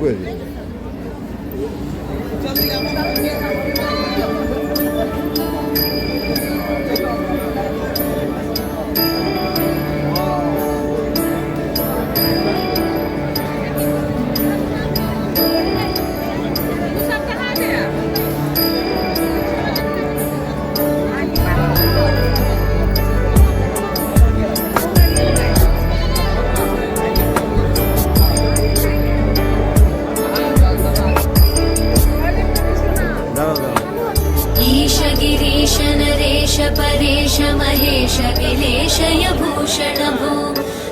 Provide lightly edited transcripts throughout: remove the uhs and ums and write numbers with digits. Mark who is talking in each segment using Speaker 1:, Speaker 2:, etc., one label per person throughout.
Speaker 1: quelle.
Speaker 2: ईश नरेश परेश महेश विलेशय भूषण भो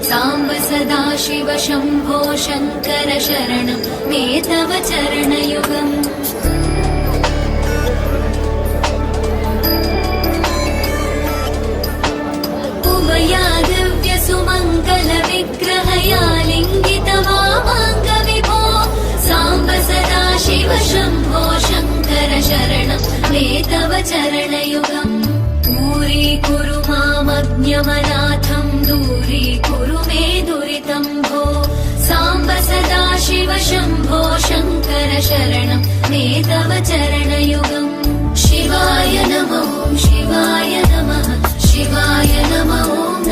Speaker 2: साम्ब सदाशिव शम्भो शङ्कर शरणं मे तव चरणयुगम् उमया दिव्य सुमङ्गल विग्रहया लिङ्गित वामाङ्ग विभो साम्ब सदाशिव शम्भो शङ्कर शरणं मे तव चरणयुगम् दूरीकुरु मामज्ञमनाथं दूरीकुरु मे दुरितं भो साम्ब सदाशिव शम्भो शङ्कर शरणं मे तव चरणयुगम् शिवाय नमः शिवाय नमः शिवाय नमः ॐ